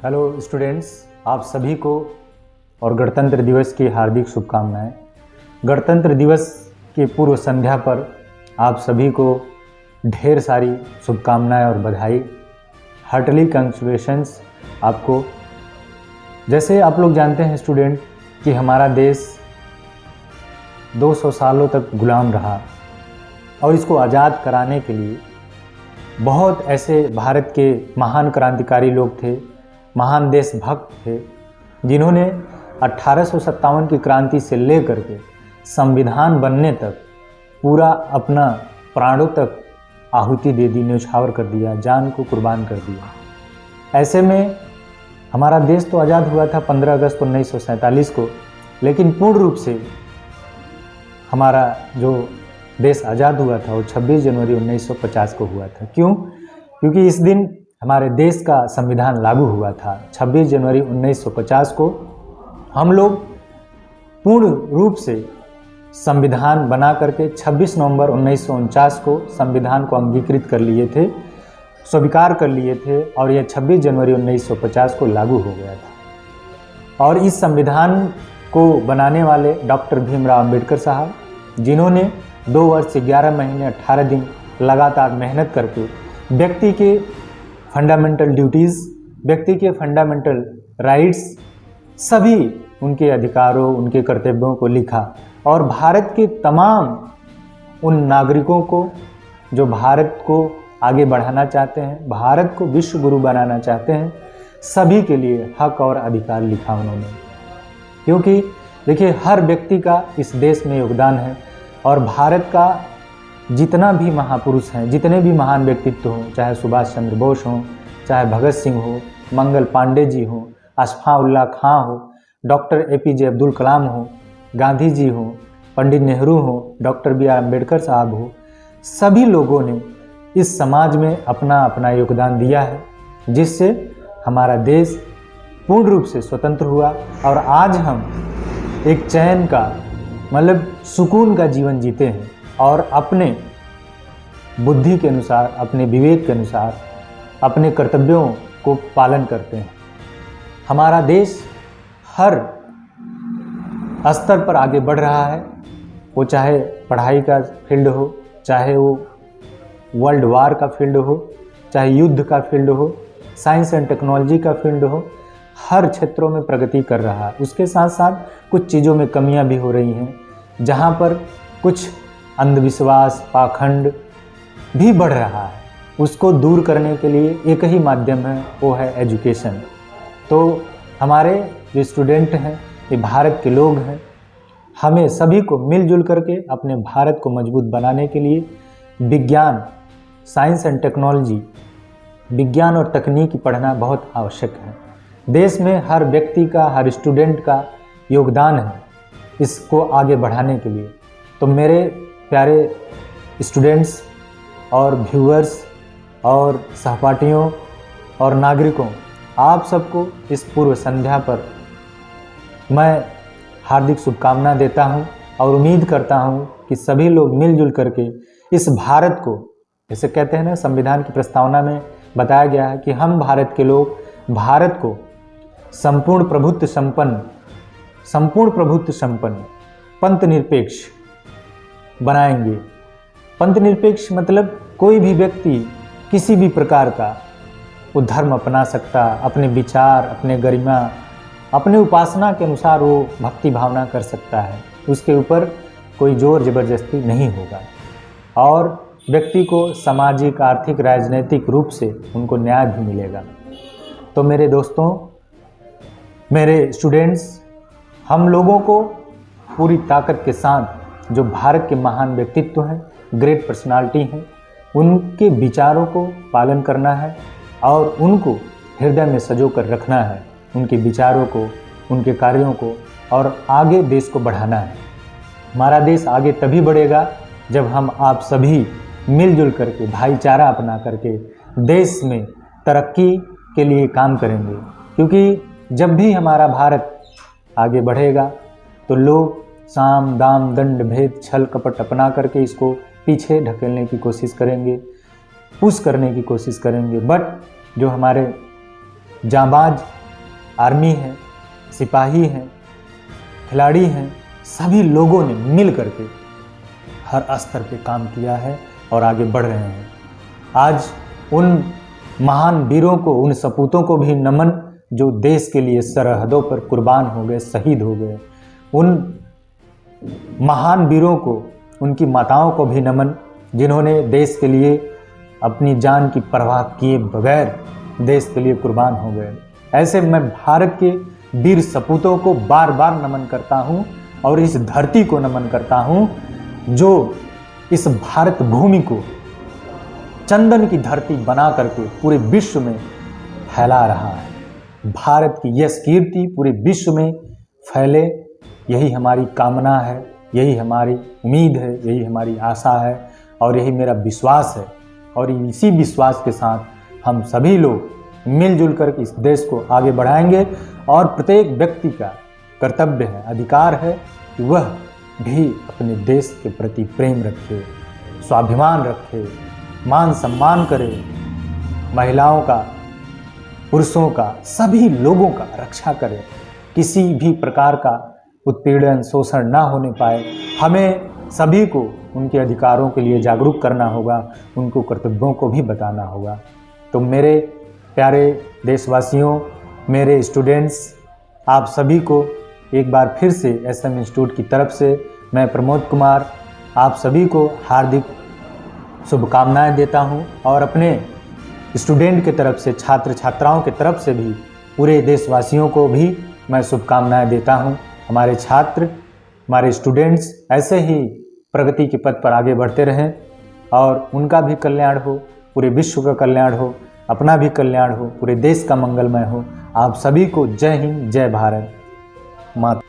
Hello students, आप सभी को और गणतंत्र दिवस की हार्दिक शुभकामनाएं। गणतंत्र दिवस की पूर्व संध्या पर आप सभी को ढेर सारी शुभकामनाएं और बधाई। हार्टली कंग्रेचुलेशंस आपको। जैसे आप लोग जानते हैं स्टूडेंट कि हमारा देश 200 सालों तक गुलाम रहा और इसको आज़ाद कराने के लिए बहुत ऐसे भारत के महान क्रांतिकारी लोग थे, महान देशभक्त थे, जिन्होंने 1857 की क्रांति से लेकर के संविधान बनने तक पूरा अपना प्राणों तक आहुति दे दी, न्यौछावर कर दिया, जान को कुर्बान कर दिया। ऐसे में हमारा देश तो आज़ाद हुआ था 15 अगस्त 1947 को, लेकिन पूर्ण रूप से हमारा जो देश आज़ाद हुआ था वो 26 जनवरी 1950 को हुआ था। क्यों? क्योंकि इस दिन हमारे देश का संविधान लागू हुआ था। 26 जनवरी 1950 को हम लोग पूर्ण रूप से संविधान बना करके 26 नवंबर 1949 को संविधान को अंगीकृत कर लिए थे, स्वीकार कर लिए थे और यह 26 जनवरी 1950 को लागू हो गया था। और इस संविधान को बनाने वाले डॉक्टर भीमराव अंबेडकर साहब, जिन्होंने 2 वर्ष 11 महीने 18 दिन लगातार मेहनत करके व्यक्ति के फंडामेंटल ड्यूटीज़, व्यक्ति के फंडामेंटल राइट्स, सभी उनके अधिकारों, उनके कर्तव्यों को लिखा और भारत के तमाम उन नागरिकों को जो भारत को आगे बढ़ाना चाहते हैं, भारत को विश्व गुरु बनाना चाहते हैं, सभी के लिए हक और अधिकार लिखा उन्होंने। क्योंकि देखिए, हर व्यक्ति का इस देश में योगदान है और भारत का जितना भी महापुरुष हैं, जितने भी महान व्यक्तित्व हों, चाहे सुभाष चंद्र बोस हों, चाहे भगत सिंह हो, मंगल पांडे जी हों, अशफाउल्लाह खां हो, डॉक्टर APJ अब्दुल कलाम हो, गांधी जी हो, पंडित नेहरू हो, डॉक्टर BR अम्बेडकर साहब हो, सभी लोगों ने इस समाज में अपना अपना योगदान दिया है, जिससे हमारा देश पूर्ण रूप से स्वतंत्र हुआ और आज हम एक चैन का, मतलब सुकून का जीवन जीते हैं और अपने बुद्धि के अनुसार, अपने विवेक के अनुसार अपने कर्तव्यों को पालन करते हैं। हमारा देश हर स्तर पर आगे बढ़ रहा है, वो चाहे पढ़ाई का फील्ड हो, चाहे वो वर्ल्ड वार का फील्ड हो, चाहे युद्ध का फील्ड हो, साइंस एंड टेक्नोलॉजी का फील्ड हो, हर क्षेत्रों में प्रगति कर रहा है। उसके साथ साथ कुछ चीज़ों में कमियां भी हो रही हैं, जहां पर कुछ अंधविश्वास, पाखंड भी बढ़ रहा है। उसको दूर करने के लिए एक ही माध्यम है, वो है एजुकेशन। तो हमारे जो स्टूडेंट हैं, ये भारत के लोग हैं, हमें सभी को मिलजुल करके अपने भारत को मजबूत बनाने के लिए विज्ञान, साइंस एंड टेक्नोलॉजी, विज्ञान और तकनीकी पढ़ना बहुत आवश्यक है। देश में हर व्यक्ति का, हर स्टूडेंट का योगदान है इसको आगे बढ़ाने के लिए। तो मेरे प्यारे स्टूडेंट्स और व्यूअर्स और सहपाठियों और नागरिकों, आप सबको इस पूर्व संध्या पर मैं हार्दिक शुभकामना देता हूं और उम्मीद करता हूं कि सभी लोग मिलजुल करके इस भारत को, जैसे कहते हैं ना, संविधान की प्रस्तावना में बताया गया है कि हम भारत के लोग भारत को संपूर्ण प्रभुत्व संपन्न, पंथ निरपेक्ष बनाएंगे। पंथ निरपेक्ष मतलब कोई भी व्यक्ति किसी भी प्रकार का वो धर्म अपना सकता, अपने विचार, अपने गरिमा, अपने उपासना के अनुसार वो भक्ति भावना कर सकता है। उसके ऊपर कोई जोर जबरदस्ती नहीं होगा और व्यक्ति को सामाजिक, आर्थिक, राजनीतिक रूप से उनको न्याय भी मिलेगा। तो मेरे दोस्तों, मेरे स्टूडेंट्स, हम लोगों को पूरी ताकत के साथ जो भारत के महान व्यक्तित्व हैं, ग्रेट पर्सनालिटी हैं, उनके विचारों को पालन करना है और उनको हृदय में सजो कर रखना है, उनके विचारों को, उनके कार्यों को, और आगे देश को बढ़ाना है। हमारा देश आगे तभी बढ़ेगा जब हम आप सभी मिलजुल करके, भाईचारा अपना करके देश में तरक्की के लिए काम करेंगे। क्योंकि जब भी हमारा भारत आगे बढ़ेगा तो लोग साम, दाम, दंड, भेद, छल, कपट अपना करके इसको पीछे ढकेलने की कोशिश करेंगे, पुश करने की कोशिश करेंगे। बट जो हमारे जांबाज आर्मी हैं, सिपाही हैं, खिलाड़ी हैं, सभी लोगों ने मिल करके हर स्तर पे काम किया है और आगे बढ़ रहे हैं। आज उन महान वीरों को, उन सपूतों को भी नमन जो देश के लिए सरहदों पर कुर्बान हो गए, शहीद हो गए। उन महान वीरों को, उनकी माताओं को भी नमन जिन्होंने देश के लिए अपनी जान की परवाह किए बगैर देश के लिए कुर्बान हो गए। ऐसे मैं भारत के वीर सपूतों को बार बार नमन करता हूँ और इस धरती को नमन करता हूँ जो इस भारत भूमि को चंदन की धरती बना करके पूरे विश्व में फैला रहा है। भारत की यश कीर्ति पूरे विश्व में फैले, यही हमारी कामना है, यही हमारी उम्मीद है, यही हमारी आशा है और यही मेरा विश्वास है। और इसी विश्वास के साथ हम सभी लोग मिलजुल कर इस देश को आगे बढ़ाएंगे और प्रत्येक व्यक्ति का कर्तव्य है, अधिकार है कि वह भी अपने देश के प्रति प्रेम रखे, स्वाभिमान रखे, मान सम्मान करे, महिलाओं का, पुरुषों का, सभी लोगों का रक्षा करे, किसी भी प्रकार का उत्पीड़न शोषण ना होने पाए। हमें सभी को उनके अधिकारों के लिए जागरूक करना होगा, उनको कर्तव्यों को भी बताना होगा। तो मेरे प्यारे देशवासियों, मेरे स्टूडेंट्स, आप सभी को एक बार फिर से SM इंस्टीट्यूट की तरफ से मैं प्रमोद कुमार आप सभी को हार्दिक शुभकामनाएं देता हूं और अपने स्टूडेंट के तरफ से, छात्र छात्राओं के तरफ से भी पूरे देशवासियों को भी मैं शुभकामनाएं देता हूं। हमारे छात्र, हमारे स्टूडेंट्स ऐसे ही प्रगति के पथ पर आगे बढ़ते रहें और उनका भी कल्याण हो, पूरे विश्व का कल्याण हो, अपना भी कल्याण हो, पूरे देश का मंगलमय हो। आप सभी को जय हिंद, जय भारत माता।